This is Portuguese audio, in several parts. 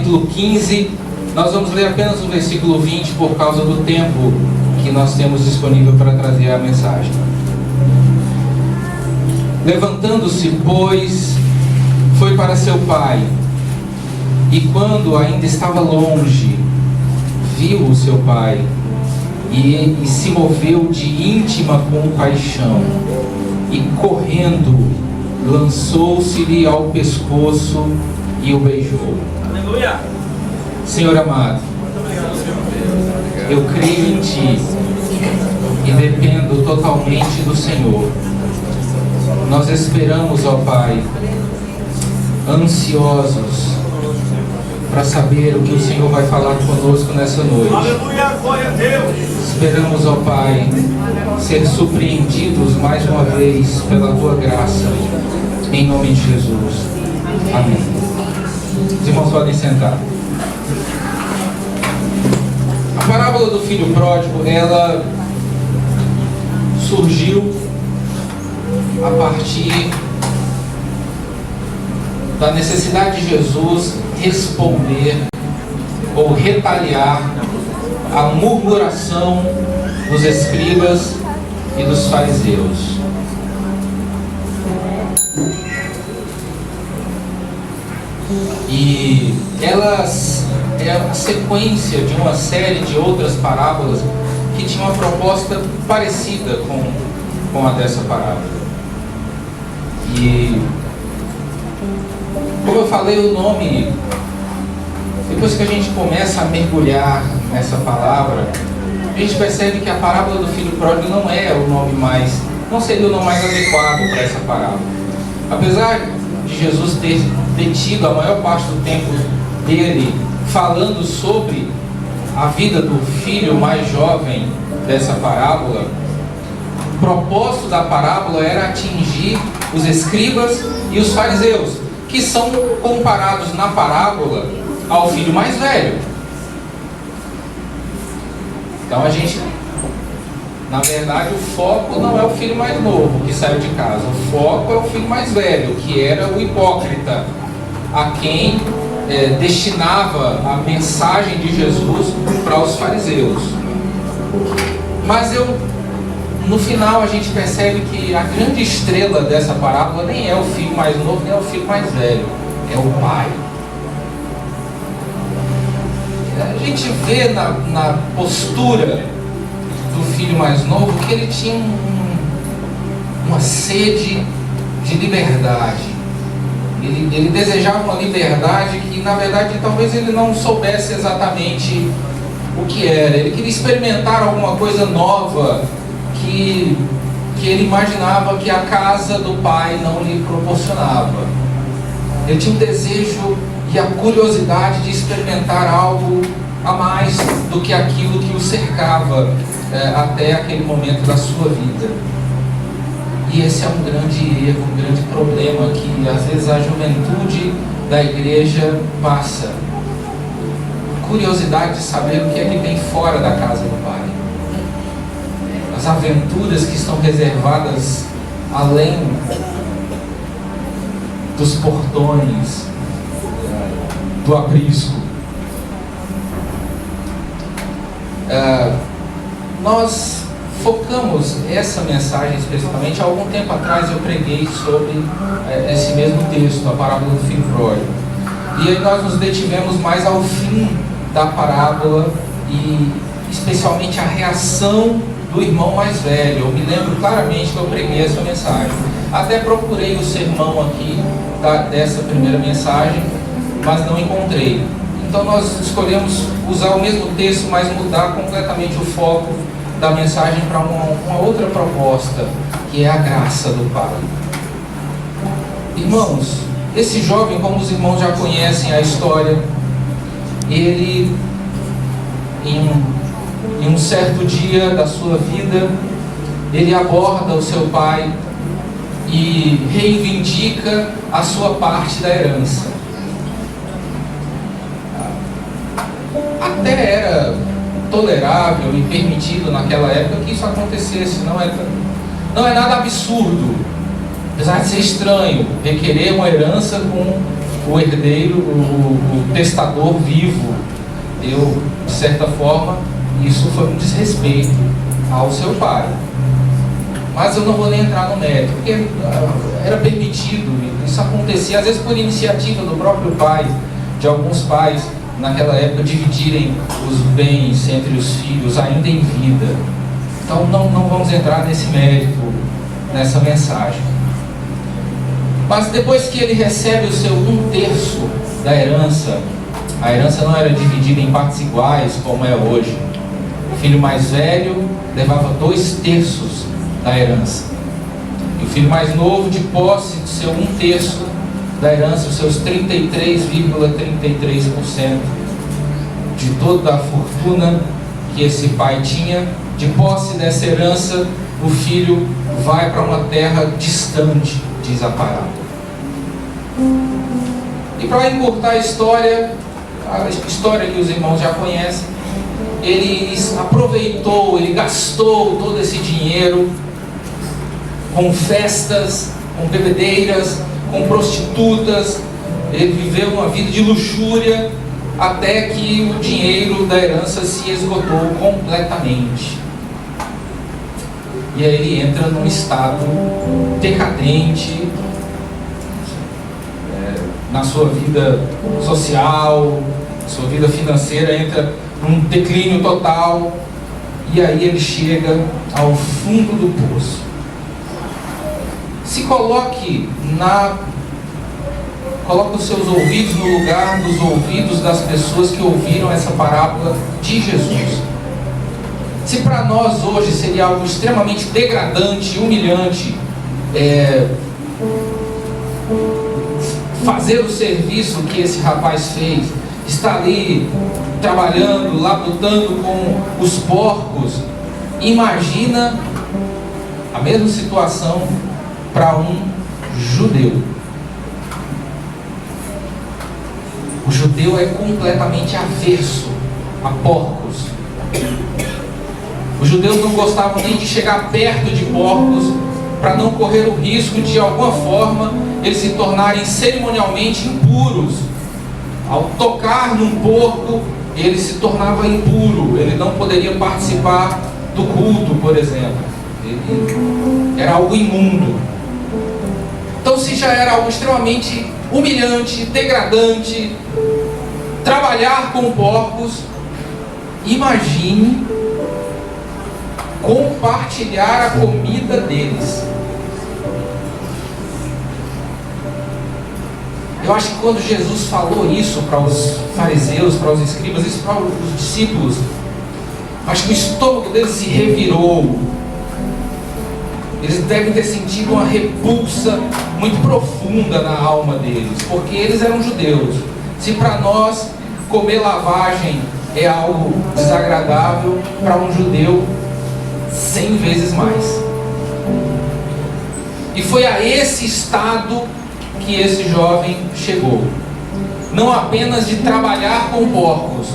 capítulo 15. Nós vamos ler apenas o versículo 20 por causa do tempo que nós temos disponível para trazer a mensagem. Levantando-se, pois, foi para seu pai, e quando ainda estava longe, viu o seu pai, e se moveu de íntima compaixão, e correndo, lançou-se-lhe ao pescoço e o beijou. Aleluia! Senhor amado, eu creio em Ti e dependo totalmente do Senhor. Nós esperamos, ó Pai, ansiosos para saber o que o Senhor vai falar conosco nessa noite. Aleluia! Glória a Deus! Esperamos, ó Pai, ser surpreendidos mais uma vez pela Tua graça, em nome de Jesus. Amém. Os irmãos podem sentar. A parábola do filho pródigo, ela surgiu a partir da necessidade de Jesus responder ou retaliar a murmuração dos escribas e dos fariseus. E elas é a sequência de uma série de outras parábolas que tinha uma proposta parecida com a dessa parábola. E como eu falei, o nome, depois que a gente começa a mergulhar nessa palavra, a gente percebe que a parábola do filho pródigo não é o nome mais, não seria o nome mais adequado para essa parábola. Apesar de Jesus ter detido a maior parte do tempo dele falando sobre a vida do filho mais jovem dessa parábola, o propósito da parábola era atingir os escribas e os fariseus, que são comparados na parábola ao filho mais velho. Então a gente, na verdade, o foco não é o filho mais novo que saiu de casa, o foco é o filho mais velho, que era o hipócrita, a quem destinava a mensagem de Jesus para os fariseus. Mas no final a gente percebe que a grande estrela dessa parábola nem é o filho mais novo, nem é o filho mais velho, é o pai. A gente vê na postura do filho mais novo que ele tinha uma sede de liberdade. Ele desejava uma liberdade que, na verdade, talvez ele não soubesse exatamente o que era. Ele queria experimentar alguma coisa nova que ele imaginava que a casa do pai não lhe proporcionava. Ele tinha um desejo e a curiosidade de experimentar algo a mais do que aquilo que o cercava até aquele momento da sua vida. E esse é um grande erro, um grande problema que às vezes a juventude da igreja passa. Curiosidade de saber o que é que tem fora da casa do pai. As aventuras que estão reservadas além dos portões, do aprisco. Nós focamos essa mensagem especificamente. Há algum tempo atrás eu preguei sobre esse mesmo texto, a parábola do filho pródigo. E aí nós nos detivemos mais ao fim da parábola e especialmente a reação do irmão mais velho. Eu me lembro claramente que eu preguei essa mensagem. Até procurei o sermão aqui dessa primeira mensagem, mas não encontrei. Então nós escolhemos usar o mesmo texto, mas mudar completamente o foco da mensagem para uma outra proposta, que é a graça do Pai. Irmãos, esse jovem, como os irmãos já conhecem a história, ele, em um certo dia da sua vida, ele aborda o seu pai e reivindica a sua parte da herança. Até era tolerável e permitido naquela época que isso acontecesse, não é nada absurdo, apesar de ser estranho requerer uma herança com o herdeiro, o testador vivo. De certa forma, isso foi um desrespeito ao seu pai. Mas eu não vou nem entrar no mérito, porque era permitido, isso acontecia, às vezes por iniciativa do próprio pai, de alguns pais, naquela época, dividirem os bens entre os filhos ainda em vida. Então não vamos entrar nesse mérito, nessa mensagem. Mas depois que ele recebe o seu 1/3 da herança, a herança não era dividida em partes iguais como é hoje. O filho mais velho levava 2/3 da herança. E o filho mais novo, de posse do seu 1/3 da herança, os seus 33,33% de toda a fortuna que esse pai tinha, de posse dessa herança, o filho vai para uma terra distante, diz a parábola. E para encurtar a história que os irmãos já conhecem, ele aproveitou, ele gastou todo esse dinheiro com festas, com bebedeiras, com prostitutas. Ele viveu uma vida de luxúria até que o dinheiro da herança se esgotou completamente. E aí ele entra num estado decadente na sua vida social, sua vida financeira entra num declínio total. E aí ele chega ao fundo do poço. Se coloque os seus ouvidos no lugar dos ouvidos das pessoas que ouviram essa parábola de Jesus. Se para nós hoje seria algo extremamente degradante, humilhante, fazer o serviço que esse rapaz fez, estar ali trabalhando, labutando com os porcos, imagina a mesma situação para um judeu. O judeu é completamente averso a porcos. Os judeus não gostavam nem de chegar perto de porcos, para não correr o risco de alguma forma eles se tornarem cerimonialmente impuros. Ao tocar num porco, ele se tornava impuro, ele não poderia participar do culto, por exemplo. Ele era algo imundo. Então, se já era algo extremamente humilhante, degradante, trabalhar com porcos, imagine compartilhar a comida deles. Eu acho que quando Jesus falou isso para os fariseus, para os escribas, isso para os discípulos, acho que o estômago deles se revirou. Eles devem ter sentido uma repulsa muito profunda na alma deles, porque eles eram judeus. Se para nós comer lavagem é algo desagradável, para um judeu 100 vezes mais. E foi a esse estado que esse jovem chegou. Não apenas de trabalhar com porcos,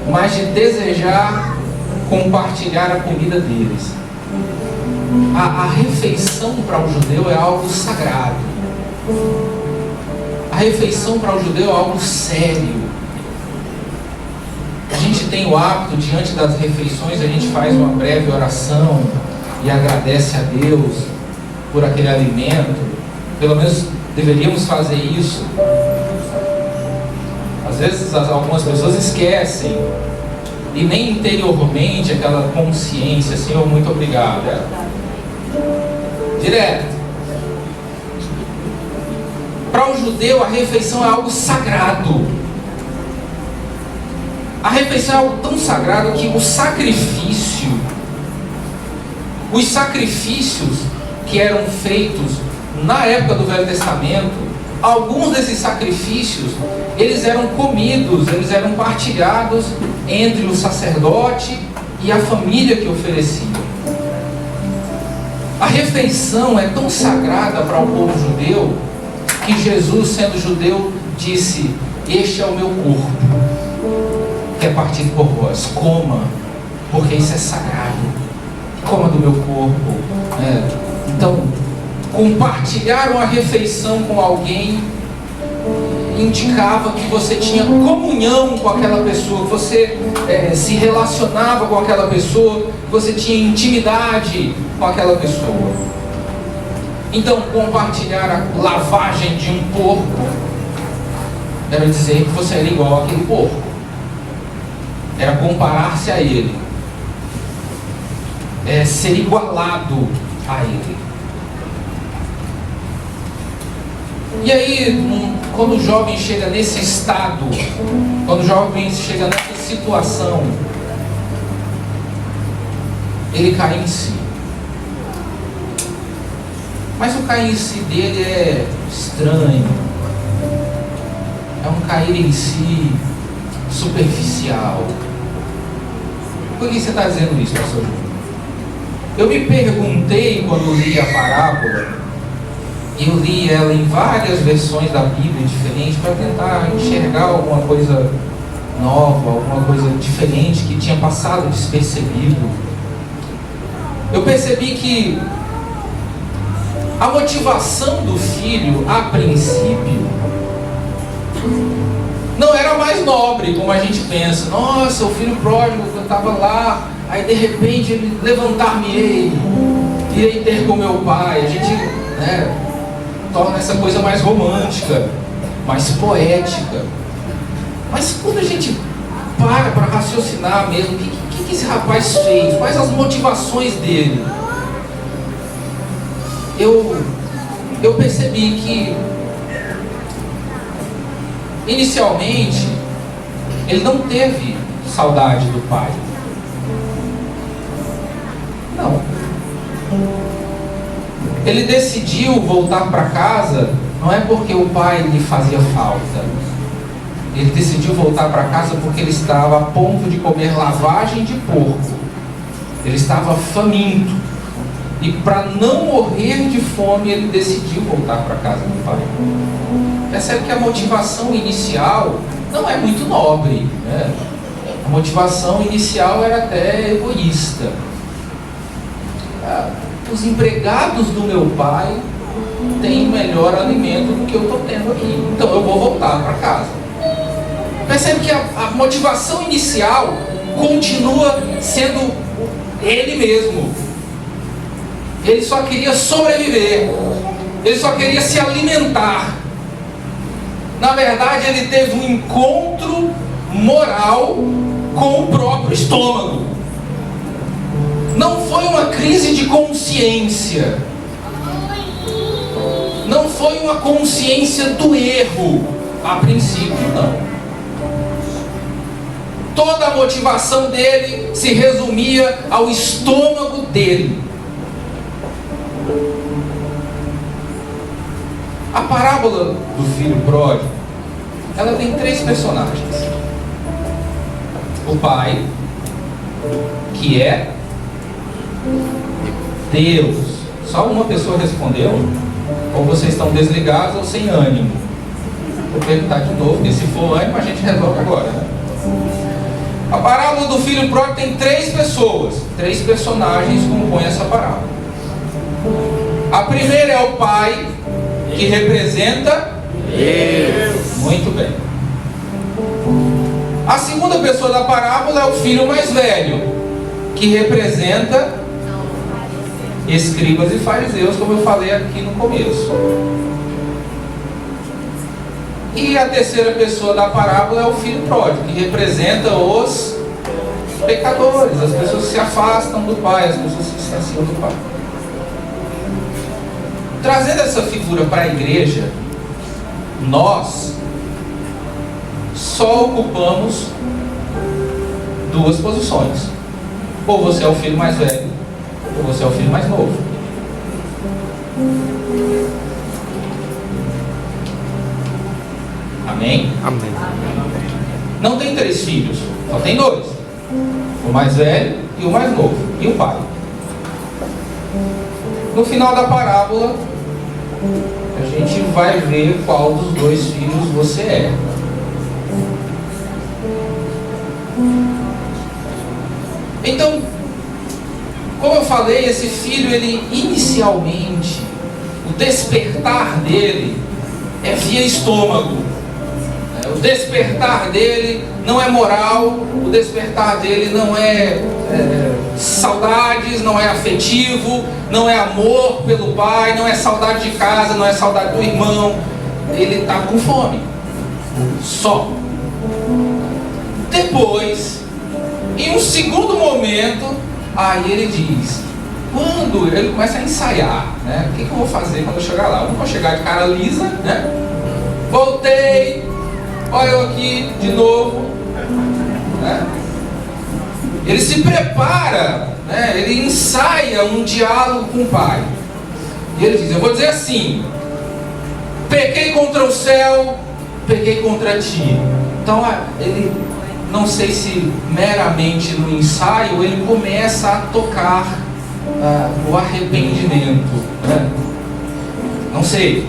mas de desejar compartilhar a comida deles. A refeição para o judeu é algo sagrado. A refeição para o judeu é algo sério. A gente tem o hábito, diante das refeições, a gente faz uma breve oração e agradece a Deus por aquele alimento. Pelo menos deveríamos fazer isso. Às vezes algumas pessoas esquecem, e nem interiormente aquela consciência, Senhor, muito obrigado. Direto. Para o judeu, a refeição é algo sagrado. A refeição é algo tão sagrado que os sacrifícios que eram feitos na época do Velho Testamento, alguns desses sacrifícios, eles eram comidos, eles eram partilhados entre o sacerdote e a família que oferecia. A refeição é tão sagrada para o povo judeu, que Jesus, sendo judeu, disse: este é o meu corpo, que é partido por vós, coma, porque isso é sagrado, coma do meu corpo. Então, compartilhar uma refeição com alguém, indicava que você tinha comunhão com aquela pessoa, que você se relacionava com aquela pessoa, que você tinha intimidade com aquela pessoa. Então, compartilhar a lavagem de um porco era dizer que você era igual àquele porco, era comparar-se a ele, ser igualado a ele. E aí, quando o jovem chega nesse estado, quando o jovem chega nessa situação, ele cai em si. Mas o cair em si dele é estranho, é um cair em si superficial. Por que você está dizendo isso, pastor Júnior? Eu me perguntei quando li a parábola, eu li ela em várias versões da Bíblia diferentes para tentar enxergar alguma coisa nova, alguma coisa diferente que tinha passado despercebido. Eu percebi que a motivação do filho, a princípio, não era mais nobre, como a gente pensa. Nossa, o filho pródigo, eu estava lá, aí de repente ele levantar-me-ei, irei ter com meu pai. A gente torna essa coisa mais romântica, mais poética. Mas quando a gente para raciocinar mesmo, o que esse rapaz fez? Quais as motivações dele? Eu percebi que inicialmente ele não teve saudade do pai. Não. Ele decidiu voltar para casa não é porque o pai lhe fazia falta. Ele decidiu voltar para casa porque ele estava a ponto de comer lavagem de porco. Ele estava faminto. E para não morrer de fome, ele decidiu voltar para a casa do pai. Percebe que a motivação inicial não é muito nobre, né? A motivação inicial era até egoísta. Os empregados do meu pai têm melhor alimento do que eu estou tendo aqui, então eu vou voltar para casa. Percebe que a motivação inicial continua sendo ele mesmo. Ele só queria sobreviver, ele só queria se alimentar. Na verdade, ele teve um encontro moral com o próprio estômago. Não foi uma crise de consciência, não foi uma consciência do erro, a princípio não. Toda a motivação dele se resumia ao estômago dele. A parábola do filho pródigo, ela tem 3 personagens. O pai, que é Deus. Só uma pessoa respondeu. Ou vocês estão desligados ou sem ânimo. Vou perguntar de novo, porque se for ânimo a gente resolve agora, né? A parábola do filho pródigo tem 3 pessoas, 3 personagens compõem essa parábola. A primeira é o pai, que representa Deus. Muito bem. A segunda pessoa da parábola é o filho mais velho, que representa escribas e fariseus, como eu falei aqui no começo. E a terceira pessoa da parábola é o filho pródigo, que representa os pecadores, as pessoas que se afastam do pai, as pessoas que se distanciam do pai. Trazendo essa figura para a igreja, nós só ocupamos 2 posições. Ou você é o filho mais velho, ou você é o filho mais novo. Amém? Amém. Não tem 3 filhos, só tem 2. O mais velho e o mais novo. E o pai. No final da parábola, a gente vai ver qual dos 2 filhos você é. Então, como eu falei, esse filho, ele inicialmente, o despertar dele é via estômago. O despertar dele não é moral, o despertar dele não é saudades, não é afetivo, não é amor pelo pai, não é saudade de casa, não é saudade do irmão. Ele está com fome. Só. Depois, em um segundo momento, aí ele diz, quando ele começa a ensaiar, né? O que eu vou fazer quando eu chegar lá? Eu vou chegar de cara lisa, né? Voltei, olha eu aqui de novo, né? Ele se prepara, né? Ele ensaia um diálogo com o pai. E ele diz, eu vou dizer assim, pequei contra o céu, pequei contra ti. Então ele, não sei se meramente no ensaio, ele começa a tocar o arrependimento, né? Não sei,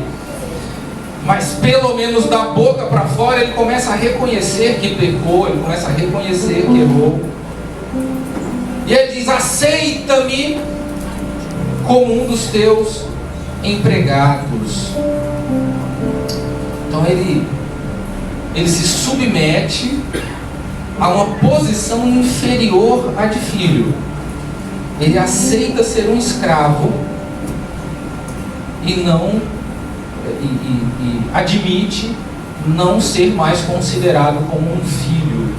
mas pelo menos da boca para fora ele começa a reconhecer que pecou, ele começa a reconhecer que errou. E ele diz, aceita-me como um dos teus empregados. Então ele se submete a uma posição inferior à de filho. Ele aceita ser um escravo e admite não ser mais considerado como um filho.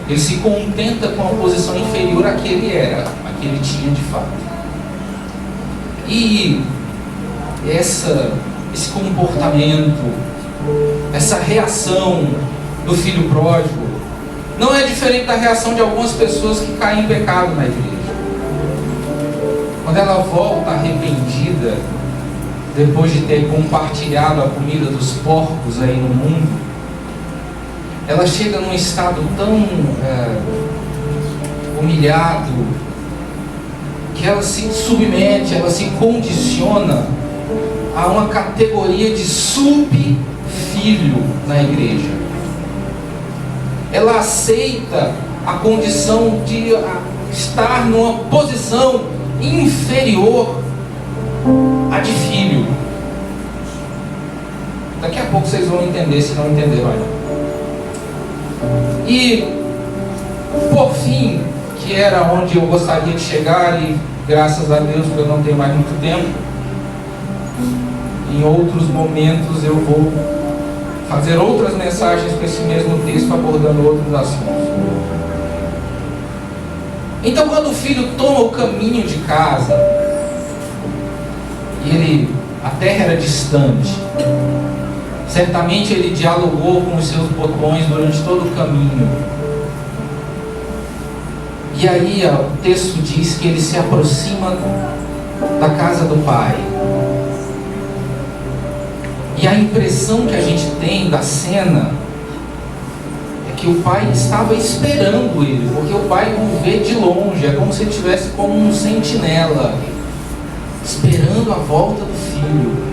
Ele se contenta com a posição inferior a que ele era, a que ele tinha de fato. E esse comportamento, essa reação do filho pródigo não é diferente da reação de algumas pessoas que caem em pecado na igreja. Quando ela volta arrependida, depois de ter compartilhado a comida dos porcos aí no mundo, ela chega num estado tão humilhado, que ela se submete, ela se condiciona a uma categoria de subfilho na igreja. Ela aceita a condição de estar numa posição inferior à de filho. Daqui a pouco vocês vão entender, se não entenderam ainda. E por fim, que era onde eu gostaria de chegar, e graças a Deus porque eu não tenho mais muito tempo, em outros momentos eu vou fazer outras mensagens com esse mesmo texto, abordando outros assuntos. Então, quando o filho toma o caminho de casa, e a terra era distante, certamente ele dialogou com os seus botões durante todo o caminho. E aí o texto diz que ele se aproxima da casa do pai. E a impressão que a gente tem da cena é que o pai estava esperando ele, porque o pai o vê de longe, é como se ele estivesse como um sentinela, esperando a volta do filho.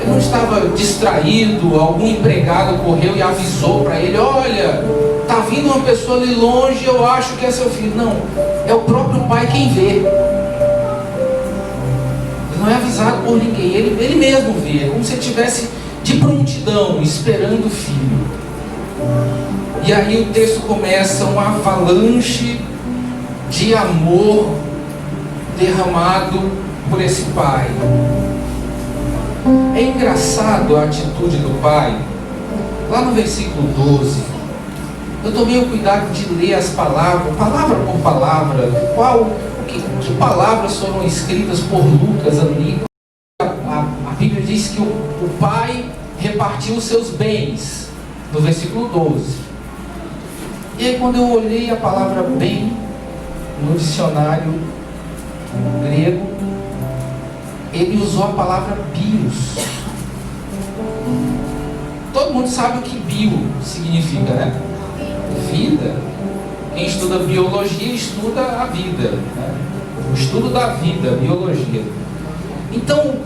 Ele não estava distraído, algum empregado correu e avisou para ele, olha, está vindo uma pessoa ali longe, eu acho que é seu filho. Não, é o próprio pai quem vê. Ele não é avisado por ninguém, ele mesmo vê, é como se ele estivesse de prontidão, esperando o filho. E aí o texto começa uma avalanche de amor derramado por esse pai. É engraçado a atitude do pai. Lá no versículo 12, eu tomei o cuidado de ler as palavras, palavra por palavra, que palavras foram escritas por Lucas ali. A Bíblia diz que o pai repartiu os seus bens, no versículo 12. E aí, quando eu olhei a palavra bem no dicionário grego, ele usou a palavra bios. Todo mundo sabe o que bio significa, né? Vida. Quem estuda biologia estuda a vida, né? O estudo da vida, biologia. Então,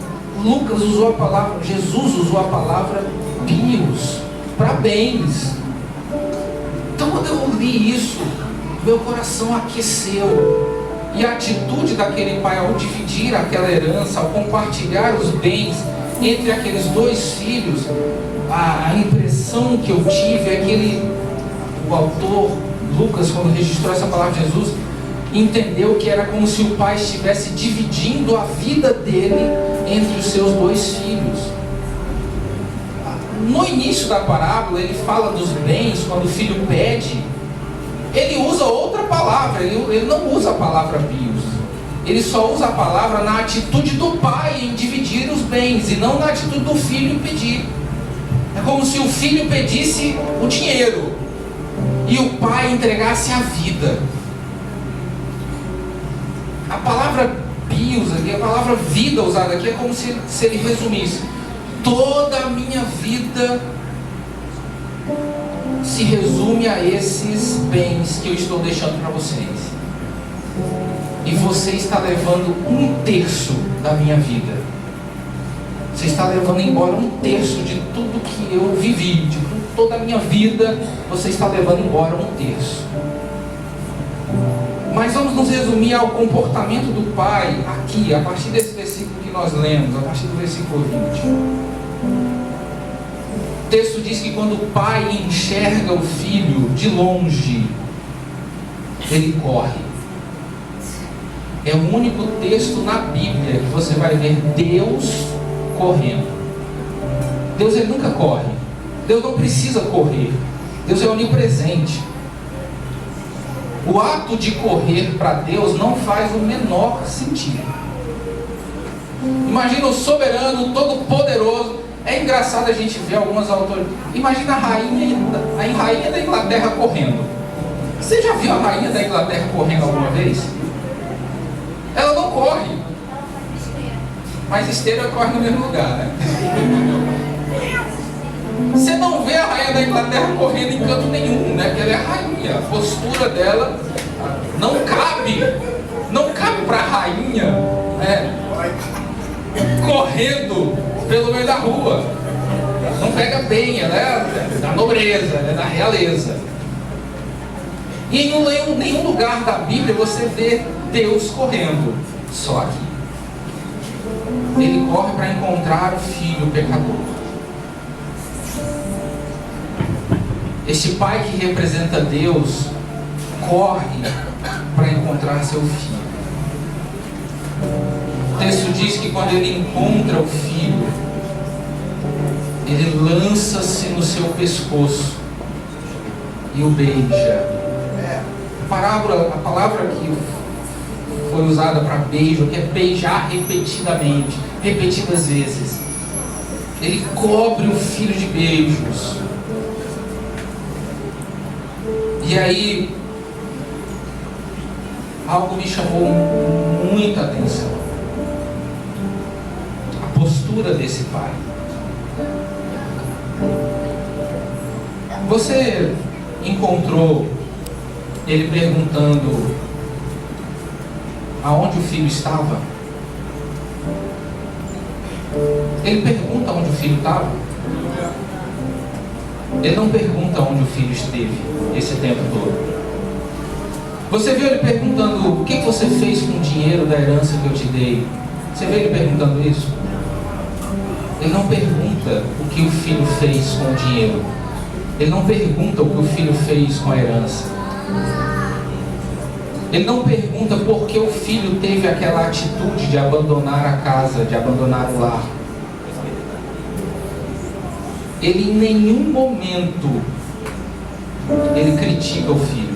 Lucas usou a palavra, Jesus usou a palavra bios, para bens. Então, quando eu li isso, meu coração aqueceu. E a atitude daquele pai ao dividir aquela herança, ao compartilhar os bens, entre aqueles dois filhos, a impressão que eu tive é que o autor Lucas, quando registrou essa palavra de Jesus, entendeu que era como se o pai estivesse dividindo a vida dele entre os seus dois filhos. No início da parábola, ele fala dos bens. Quando o filho pede, ele usa outra palavra, ele não usa a palavra bios. Ele só usa a palavra na atitude do pai em dividir os bens, e não na atitude do filho em pedir. É como se o filho pedisse o dinheiro e o pai entregasse a vida. A palavra bios aqui, a palavra vida usada aqui, é como se ele resumisse: toda a minha vida se resume a esses bens que eu estou deixando para vocês. E você está levando 1/3 da minha vida. Você está levando embora 1/3 de tudo que eu vivi, de toda a minha vida. Você está levando embora 1/3. Mas vamos nos resumir ao comportamento do pai aqui, a partir desse versículo que nós lemos, a partir do versículo 20. O texto diz que quando o pai enxerga o filho de longe, ele corre. É o único texto na Bíblia que você vai ver Deus correndo. Deus, ele nunca corre. Deus não precisa correr. Deus é onipresente. O ato de correr para Deus não faz o menor sentido. Imagina o soberano, todo poderoso. É engraçado a gente ver algumas autoridades. Imagina a rainha da Inglaterra correndo. Você já viu a rainha da Inglaterra correndo alguma vez? Ela não corre. Mas esteira corre no mesmo lugar, né? Você não vê a rainha da Inglaterra correndo em canto nenhum, né? Porque ela é rainha. A postura dela não cabe para a rainha, né? Correndo pelo meio da rua. Não pega bem, ela é da nobreza, ela é da realeza. E em nenhum lugar da Bíblia você vê Deus correndo, só aqui. Ele corre para encontrar o filho pecador. Este pai que representa Deus corre para encontrar seu filho. O texto diz que quando ele encontra o filho, ele lança-se no seu pescoço e o beija. A palavra que foi usada para beijo, que é beijar repetidas vezes. Ele cobre o filho de beijos. E aí, algo me chamou muita atenção. A postura desse pai. Você encontrou ele perguntando aonde o filho estava? Ele pergunta onde o filho estava. Ele não pergunta onde o filho esteve esse tempo todo. Você viu ele perguntando: o que você fez com o dinheiro da herança que eu te dei? Você viu ele perguntando isso? Ele não pergunta o que o filho fez com o dinheiro. Ele não pergunta o que o filho fez com a herança. Ele não pergunta por que o filho teve aquela atitude de abandonar a casa, de abandonar o lar. Ele em nenhum momento ele critica o filho.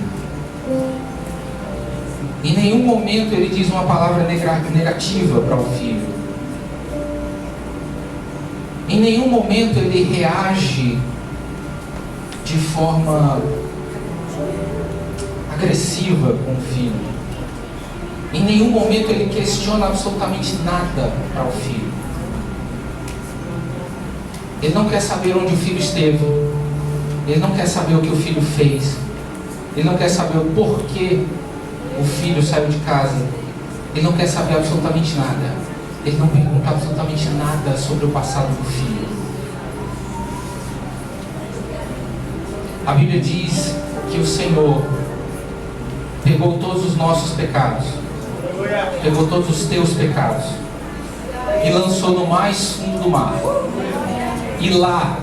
Em nenhum momento ele diz uma palavra negativa para o filho. Em nenhum momento ele reage de forma agressiva com o filho. Em nenhum momento ele questiona absolutamente nada para o filho. Ele não quer saber onde o filho esteve. Ele não quer saber o que o filho fez. Ele não quer saber o porquê o filho saiu de casa. Ele não quer saber absolutamente nada. Ele não pergunta absolutamente nada sobre o passado do filho. A Bíblia diz que o Senhor pegou todos os nossos pecados, pegou todos os teus pecados, e lançou no mais fundo do mar. E lá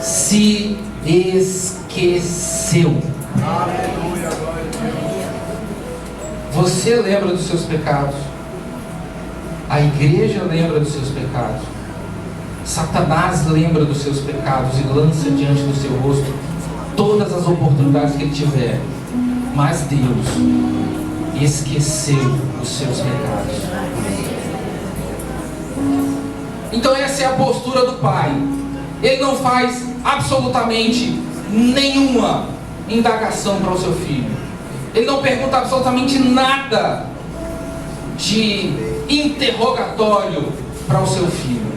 se esqueceu. Aleluia, glória a Deus. Você lembra dos seus pecados. A igreja lembra dos seus pecados. Satanás lembra dos seus pecados e lança diante do seu rosto todas as oportunidades que ele tiver. Mas Deus esqueceu os seus pecados. Então essa é a postura do pai. Ele não faz absolutamente nenhuma indagação para o seu filho. Ele não pergunta absolutamente nada de interrogatório para o seu filho.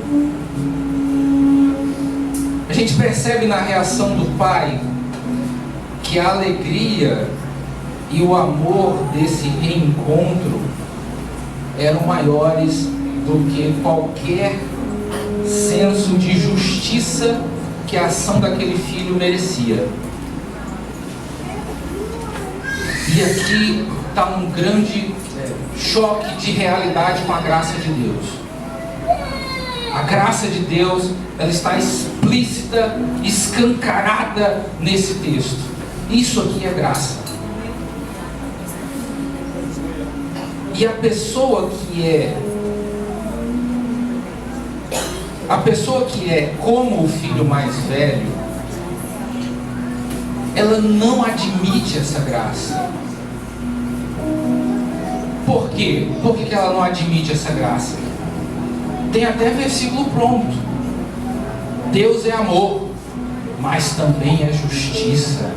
A gente percebe na reação do pai que a alegria e o amor desse reencontro eram maiores do que qualquer senso de justiça que a ação daquele filho merecia. E aqui está um grande choque de realidade com a graça de Deus. A graça de Deus, ela está explícita, escancarada nesse texto. Isso aqui é graça. E a pessoa que é como o filho mais velho, ela não admite essa graça. Por quê? Por que ela não admite essa graça? Tem até versículo pronto. Deus é amor, mas também é justiça.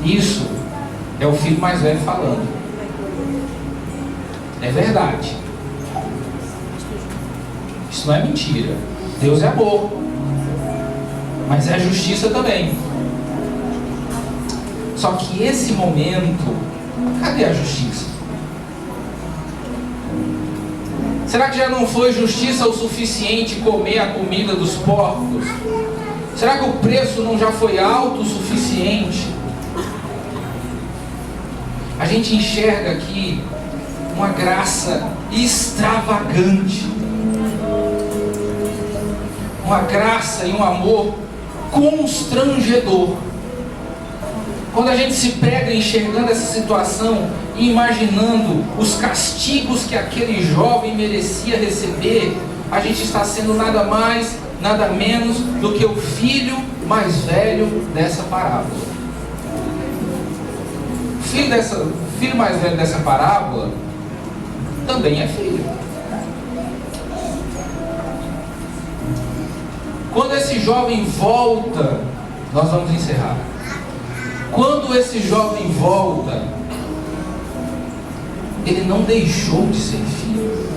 Isso é o filho mais velho falando. É verdade. Isso não é mentira. Deus é amor, mas é justiça também. Só que esse momento, cadê a justiça? Será que já não foi justiça o suficiente comer a comida dos porcos? Será que o preço não já foi alto o suficiente? A gente enxerga aqui uma graça extravagante, uma graça e um amor constrangedor. Quando a gente se pega enxergando essa situação e imaginando os castigos que aquele jovem merecia receber, a gente está sendo nada mais, nada menos do que o filho mais velho dessa parábola. O filho mais velho dessa parábola também é filho. Quando esse jovem volta, nós vamos encerrar. Quando esse jovem volta, ele não deixou de ser filho.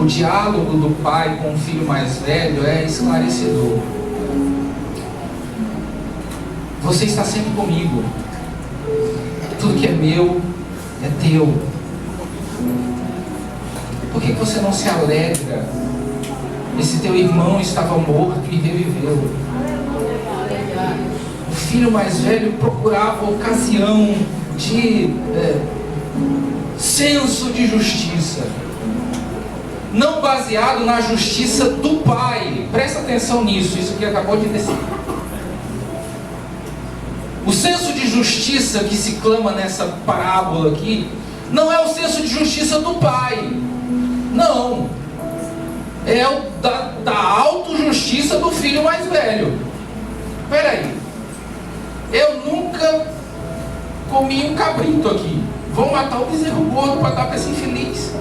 O diálogo do pai com o filho mais velho é esclarecedor. Você está sempre comigo. Tudo que é meu é teu. Por que você não se alegra? Esse teu irmão estava morto e reviveu. O filho mais velho procurava ocasião de senso de justiça, não baseado na justiça do pai. Presta atenção nisso, isso que acabou de descer. O senso de justiça que se clama nessa parábola aqui não é o senso de justiça do pai, não, é o da autojustiça do filho mais velho. Peraí, eu nunca comi um cabrito aqui, vou matar o bezerro gordo para dar para esse infeliz.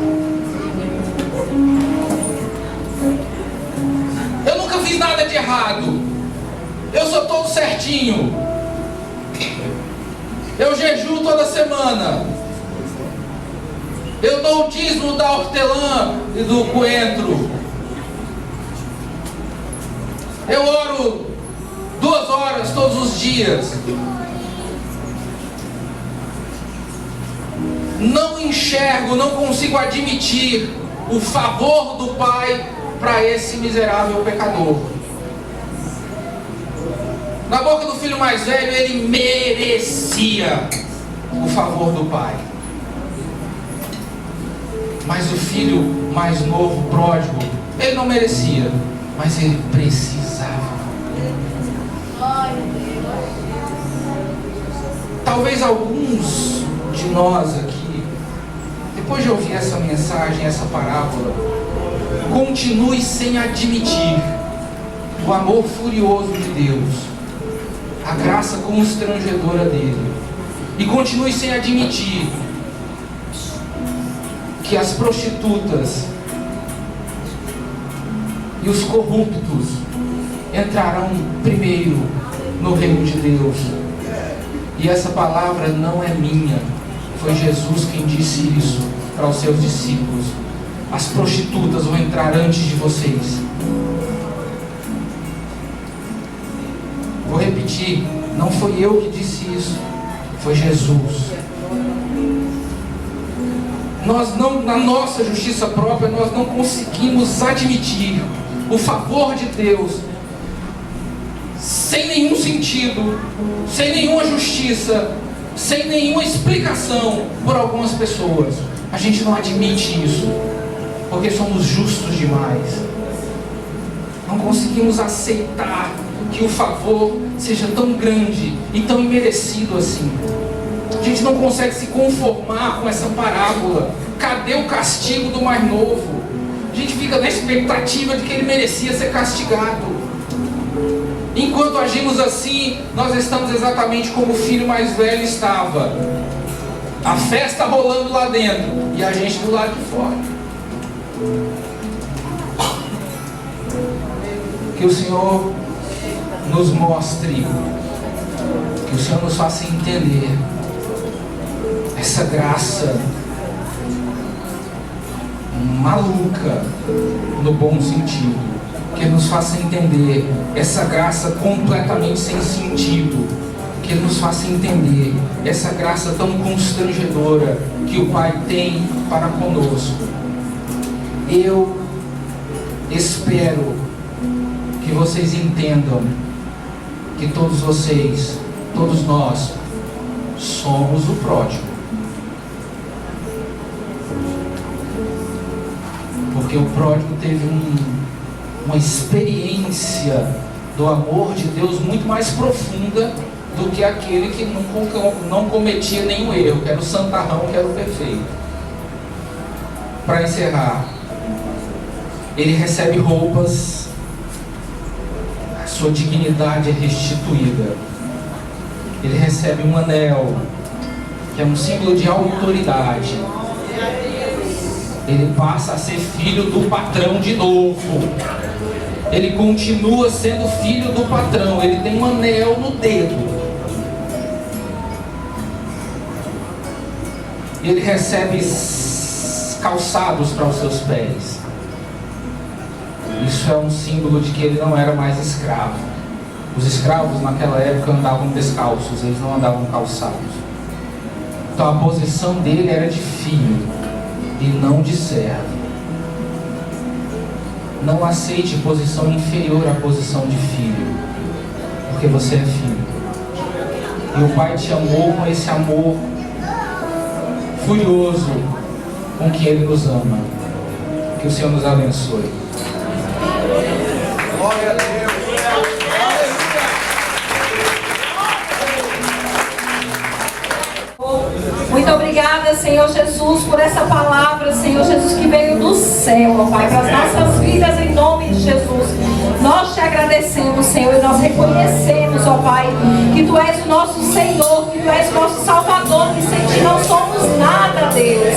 Eu nunca fiz nada de errado, eu sou todo certinho, eu jejuo toda semana, eu dou o dízimo da hortelã e do coentro, eu oro 2 horas todos os dias. Não enxergo, não consigo admitir o favor do Pai para esse miserável pecador. Na boca do filho mais velho, ele merecia o favor do Pai. Mas o filho mais novo, pródigo, ele não merecia, mas ele precisava. Talvez alguns de nós aqui, depois de ouvir essa mensagem, essa parábola, continue sem admitir o amor furioso de Deus, a graça constrangedora dele, e continue sem admitir que as prostitutas e os corruptos entrarão primeiro no reino de Deus. E essa palavra não é minha, foi Jesus quem disse isso para os seus discípulos. As prostitutas vão entrar antes de vocês. Vou repetir, não foi eu que disse isso, foi Jesus. Nós não, na nossa justiça própria, nós não conseguimos admitir o favor de Deus sem nenhum sentido, sem nenhuma justiça, sem nenhuma explicação por algumas pessoas. A gente não admite isso, porque somos justos demais. Não conseguimos aceitar que o favor seja tão grande e tão imerecido assim. A gente não consegue se conformar com essa parábola. Cadê o castigo do mais novo? A gente fica na expectativa de que ele merecia ser castigado. Enquanto agimos assim, nós estamos exatamente como o filho mais velho estava. A festa rolando lá dentro e a gente do lado de fora. Que o Senhor nos mostre, que o Senhor nos faça entender essa graça maluca, no bom sentido, que Ele nos faça entender essa graça completamente sem sentido, que Ele nos faça entender essa graça tão constrangedora que o Pai tem para conosco. Eu espero que vocês entendam que todos vocês, todos nós, somos o pródigo. Porque o pródigo teve uma experiência do amor de Deus muito mais profunda do que aquele que não cometia nenhum erro, que era o santarrão, que era o perfeito. Para encerrar, ele recebe roupas, a sua dignidade é restituída. Ele recebe um anel, que é um símbolo de autoridade. Ele passa a ser filho do patrão de novo. Ele continua sendo filho do patrão. Ele tem um anel no dedo. E ele recebe calçados para os seus pés. Isso é um símbolo de que ele não era mais escravo. Os escravos naquela época andavam descalços, eles não andavam calçados. Então a posição dele era de filho e não de servo. Não aceite posição inferior à posição de filho, porque você é filho. E o Pai te amou com esse amor furioso com que Ele nos ama. Que o Senhor nos abençoe. Glória a Deus. Muito obrigada, Senhor Jesus, por essa palavra, Senhor Jesus, que veio do céu, ó Pai, para as nossas vidas, em nome de Jesus. Nós te agradecemos, Senhor, e nós reconhecemos, ó Pai, que Tu és o nosso Senhor, que Tu és o nosso Salvador, que sem Ti não somos nada, Deus.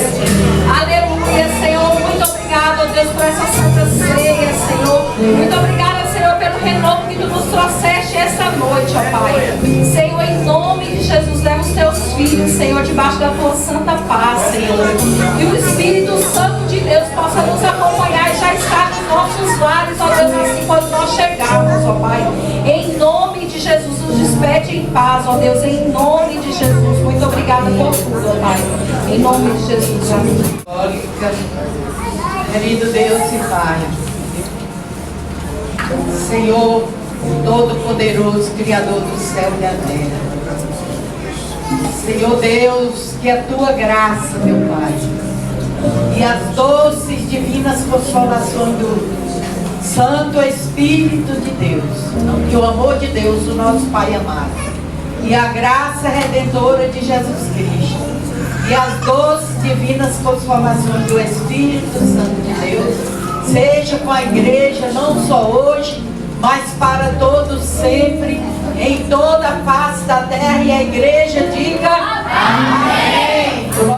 Aleluia, Senhor. Muito obrigado, ó Deus, por essa santa ceia, Senhor. Muito obrigada, Senhor, pelo renovo que Tu nos trouxeste esta noite, ó Pai. Senhor, em nome de Jesus, leva os Teus filhos, Senhor, debaixo da Tua santa paz, Senhor. Que o Espírito Santo de Deus possa nos acompanhar e já estar nos nossos lares, ó Deus, assim quando nós chegarmos, ó Pai. Em nome de Jesus, nos despede em paz, ó Deus, em nome de Jesus. Muito obrigada por tudo, ó Pai. Em nome de Jesus, amém. Querido Deus e Pai, Senhor Todo-Poderoso, Criador do céu e da terra, Senhor Deus, que a Tua graça, meu Pai, e e as doces divinas consolações do Santo Espírito de Deus, que o amor de Deus, o nosso Pai amado, e a graça redentora de Jesus Cristo, e as doces divinas consolações do Espírito Santo de Deus, seja com a igreja, não só hoje, mas para todos sempre, em toda a face da terra, e a igreja diga amém.